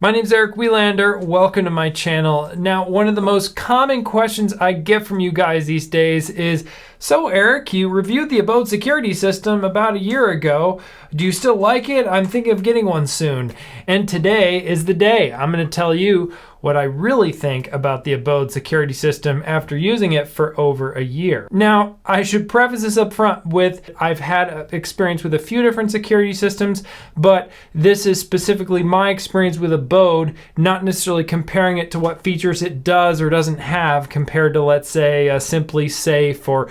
My name's Eric Welander. Welcome to my channel. Now, one of the most common questions I get from you guys these days is, so Eric, you reviewed the Abode security system about a year ago. Do you still like it? I'm thinking of getting one soon. And today is the day. I'm going to tell you what I really think about the Abode security system after using it for over a year. Now, I should preface this up front with I've had experience with a few different security systems, but this is specifically my experience with Abode, not necessarily comparing it to what features it does or doesn't have compared to, let's say, Simply Safe or,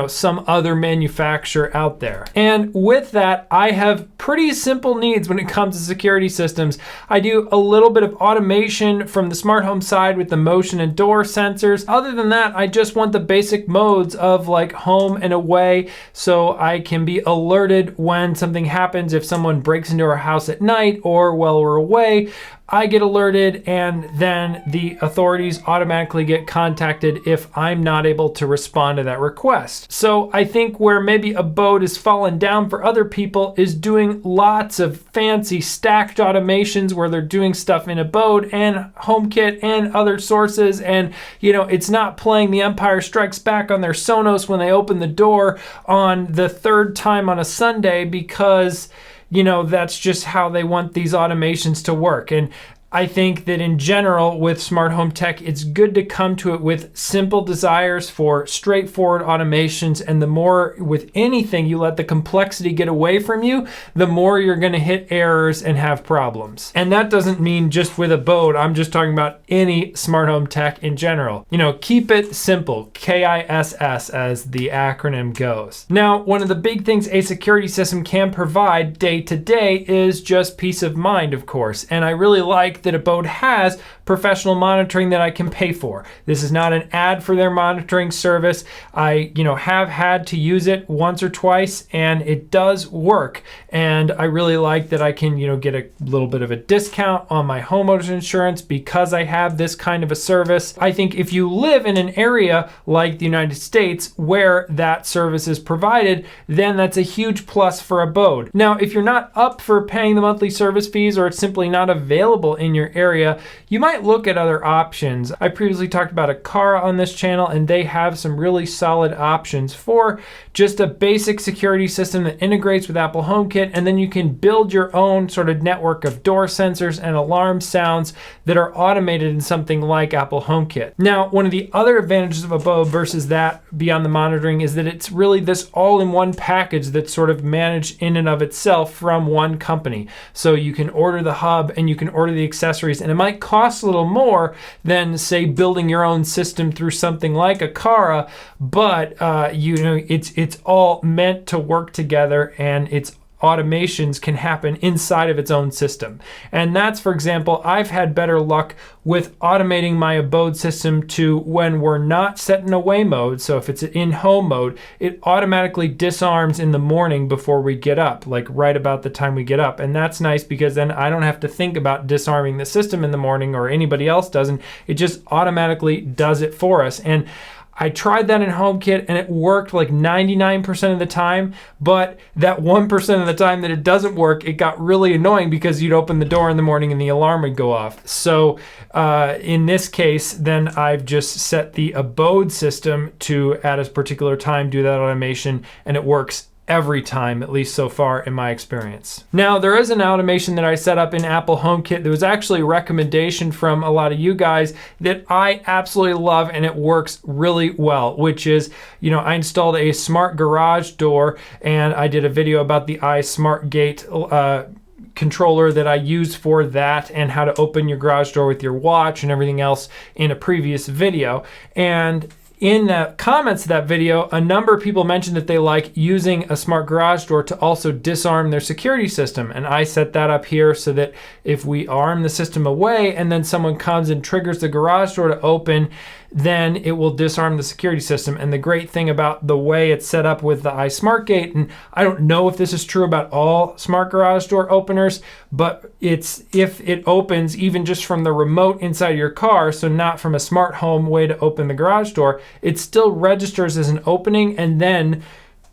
some other manufacturer out there. And with that, I have pretty simple needs when it comes to security systems. I do a little bit of automation from the smart home side with the motion and door sensors. Other than that, I just want the basic modes of like home and away, so I can be alerted when something happens. If someone breaks into our house at night or while we're away, I get alerted, and then the authorities automatically get contacted if I'm not able to respond to that request. So I think where maybe Abode has fallen down for other people is doing lots of fancy stacked automations where they're doing stuff in Abode and HomeKit and other sources, and it's not playing the Empire Strikes Back on their Sonos when they open the door on the third time on a Sunday because that's just how they want these automations to work. And I think that in general with smart home tech, it's good to come to it with simple desires for straightforward automations. And the more with anything you let the complexity get away from you, the more you're going to hit errors and have problems. And that doesn't mean just with Abode. I'm just talking about any smart home tech in general. Keep it simple, KISS as the acronym goes. Now, one of the big things a security system can provide day to day is just peace of mind, of course. And I really like that Abode has professional monitoring that I can pay for. This is not an ad for their monitoring service. I, have had to use it once or twice, and it does work. And I really like that I can, get a little bit of a discount on my homeowner's insurance because I have this kind of a service. I think if you live in an area like the United States where that service is provided, then that's a huge plus for Abode. Now, if you're not up for paying the monthly service fees or it's simply not available in your area, you might look at other options. I previously talked about Aqara on this channel, and they have some really solid options for just a basic security system that integrates with Apple HomeKit, and then you can build your own sort of network of door sensors and alarm sounds that are automated in something like Apple HomeKit. Now, one of the other advantages of Abode versus that beyond the monitoring is that it's really this all-in-one package that's sort of managed in and of itself from one company. So you can order the hub and you can order the accessories, and it might cost a little more than, say, building your own system through something like Aqara, but it's all meant to work together, and its automations can happen inside of its own system. And that's, for example, I've had better luck with automating my Abode system to when we're not set in away mode. So if it's in home mode, it automatically disarms in the morning before we get up, like right about the time we get up. And that's nice because then I don't have to think about disarming the system in the morning, or anybody else doesn't. It just automatically does it for us. And I tried that in HomeKit and it worked like 99% of the time, but that 1% of the time that it doesn't work, it got really annoying because you'd open the door in the morning and the alarm would go off. So in this case, then I've just set the Abode system to, at a particular time, do that automation, and it works every time, at least so far in my experience. Now, there is an automation that I set up in Apple HomeKit that was actually a recommendation from a lot of you guys that I absolutely love, and it works really well, which is, I installed a smart garage door, and I did a video about the iSmartGate controller that I use for that and how to open your garage door with your watch and everything else in a previous video. And in the comments of that video, a number of people mentioned that they like using a smart garage door to also disarm their security system. And I set that up here so that if we arm the system away and then someone comes and triggers the garage door to open, then it will disarm the security system. And the great thing about the way it's set up with the iSmartGate, and I don't know if this is true about all smart garage door openers, but it's if it opens even just from the remote inside your car, so not from a smart home way to open the garage door, it still registers as an opening, and then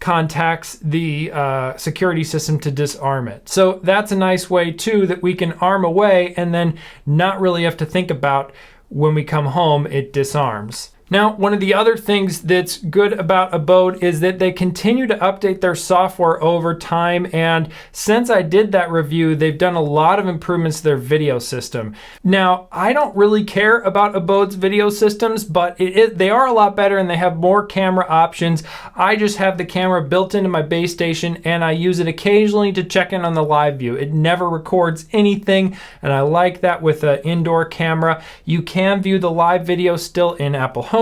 contacts the security system to disarm it. So that's a nice way too that we can arm away and then not really have to think about when we come home, it disarms. Now, one of the other things that's good about Abode is that they continue to update their software over time. And since I did that review, they've done a lot of improvements to their video system. Now, I don't really care about Abode's video systems, but they are a lot better and they have more camera options. I just have the camera built into my base station and I use it occasionally to check in on the live view. It never records anything, and I like that with an indoor camera. You can view the live video still in Apple HomeKit,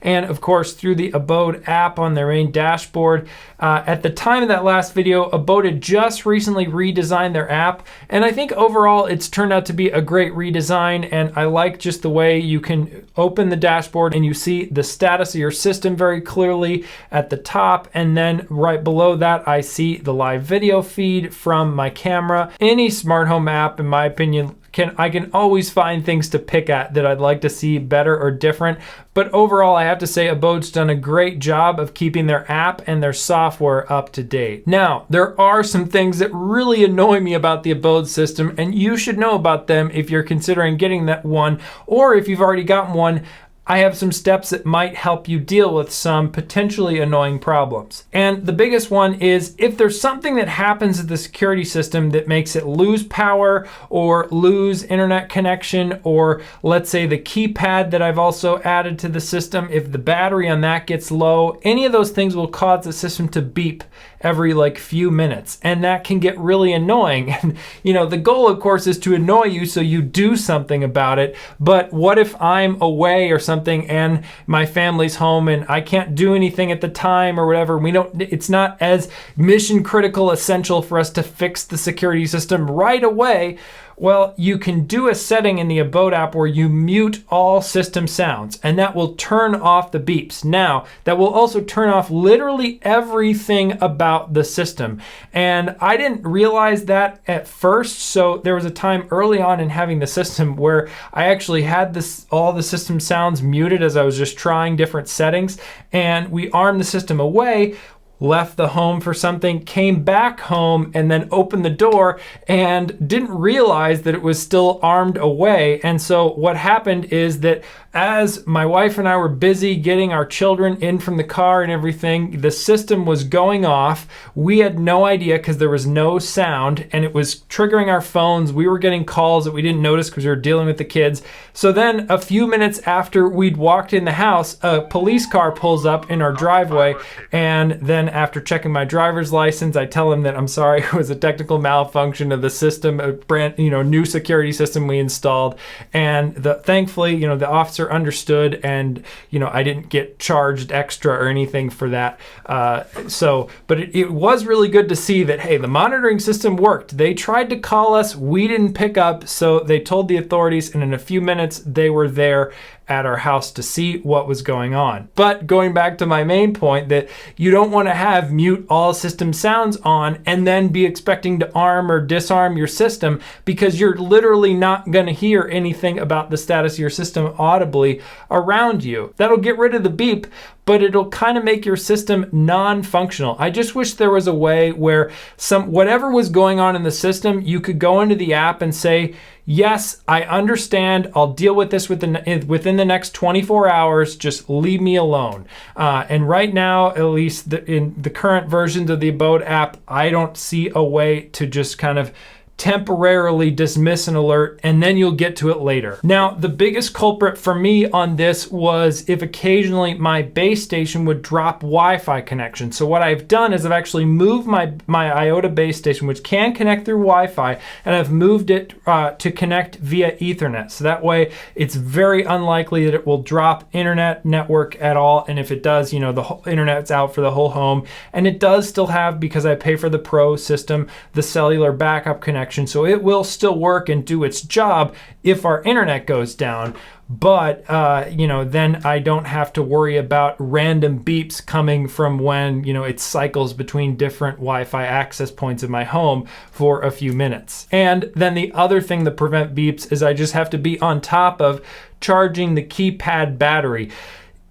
and of course through the Abode app on their main dashboard. At the time of that last video, Abode had just recently redesigned their app, and I think overall it's turned out to be a great redesign, and I like just the way you can open the dashboard and you see the status of your system very clearly at the top, and then right below that I see the live video feed from my camera. Any smart home app, in my opinion, I can always find things to pick at that I'd like to see better or different. But overall, I have to say Abode's done a great job of keeping their app and their software up to date. Now, there are some things that really annoy me about the Abode system, and you should know about them if you're considering getting that one, or if you've already gotten one. I have some steps that might help you deal with some potentially annoying problems. And the biggest one is if there's something that happens to the security system that makes it lose power or lose internet connection, or let's say the keypad that I've also added to the system, if the battery on that gets low, any of those things will cause the system to beep every few minutes, and that can get really annoying. And the goal of course is to annoy you so you do something about it. But what if I'm away or something and my family's home and I can't do anything at the time or whatever? It's not as mission critical essential for us to fix the security system right away. Well, you can do a setting in the Abode app where you mute all system sounds, and that will turn off the beeps. Now, that will also turn off literally everything about the system. And I didn't realize that at first, so there was a time early on in having the system where I actually had all the system sounds muted as I was just trying different settings, and we armed the system away, left the home for something, came back home, and then opened the door and didn't realize that it was still armed away. And so what happened is that as my wife and I were busy getting our children in from the car and everything, the system was going off. We had no idea because there was no sound, and it was triggering our phones. We were getting calls that we didn't notice because we were dealing with the kids. So then a few minutes after we'd walked in the house, a police car pulls up in our driveway, and then after checking my driver's license, I tell him that I'm sorry, it was a technical malfunction of the system, a brand new security system we installed, and thankfully the officer understood, and I didn't get charged extra or anything for that. But it was really good to see that, hey, the monitoring system worked. They tried to call us, we didn't pick up, so they told the authorities, and in a few minutes they were there at our house to see what was going on. But going back to my main point, that you don't want to have mute all system sounds on and then be expecting to arm or disarm your system, because you're literally not going to hear anything about the status of your system audibly around you. That'll get rid of the beep, but it'll kind of make your system non-functional. I just wish there was a way where whatever was going on in the system, you could go into the app and say, yes, I understand. I'll deal with this within the next 24 hours. Just leave me alone. And right now, at least in the current versions of the Abode app, I don't see a way to just kind of temporarily dismiss an alert and then you'll get to it later. Now, the biggest culprit for me on this was if occasionally my base station would drop Wi-Fi connection. So what I've done is I've actually moved my iota base station, which can connect through Wi-Fi, and I've moved it to connect via Ethernet. So that way it's very unlikely that it will drop internet network at all. And if it does, the whole internet's out for the whole home. And it does still have, because I pay for the Pro system, the cellular backup connection. So it will still work and do its job if our internet goes down. But, then I don't have to worry about random beeps coming from when, it cycles between different Wi-Fi access points in my home for a few minutes. And then the other thing to prevent beeps is I just have to be on top of charging the keypad battery.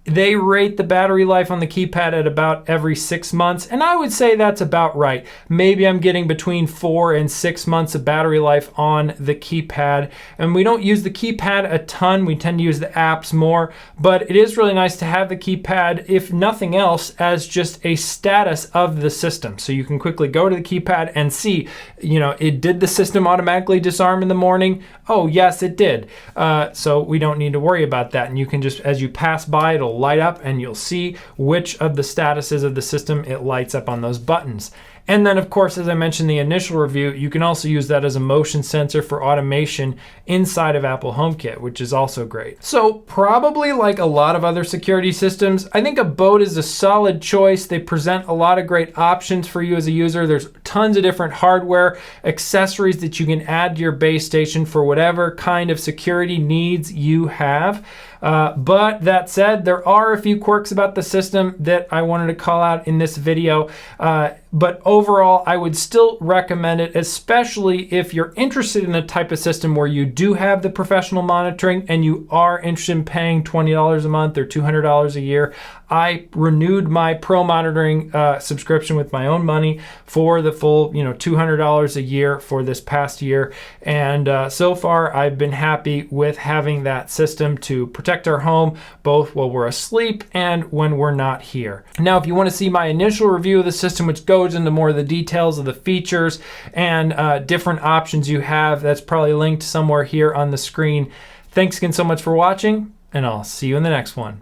They rate the battery life on the keypad at about every 6 months, and I would say that's about right. Maybe I'm getting between 4 and 6 months of battery life on the keypad, and we don't use the keypad a ton. We tend to use the apps more, but it is really nice to have the keypad, if nothing else, as just a status of the system. So you can quickly go to the keypad and see, did the system automatically disarm in the morning? Oh, yes, it did. So we don't need to worry about that, and you can just, as you pass by, it'll light up and you'll see which of the statuses of the system it lights up on those buttons. And then, of course, as I mentioned in the initial review, you can also use that as a motion sensor for automation inside of Apple HomeKit, which is also great. So probably like a lot of other security systems, I think Abode is a solid choice. They present a lot of great options for you as a user. There's tons of different hardware, accessories that you can add to your base station for whatever kind of security needs you have. But that said, there are a few quirks about the system that I wanted to call out in this video. But overall, I would still recommend it, especially if you're interested in a type of system where you do have the professional monitoring and you are interested in paying $20 a month or $200 a year. I renewed my pro monitoring subscription with my own money for the full, $200 a year for this past year. And so far, I've been happy with having that system to protect our home, both while we're asleep and when we're not here. Now, if you want to see my initial review of the system, which goes into more of the details of the features and different options you have, that's probably linked somewhere here on the screen. Thanks again so much for watching, and I'll see you in the next one.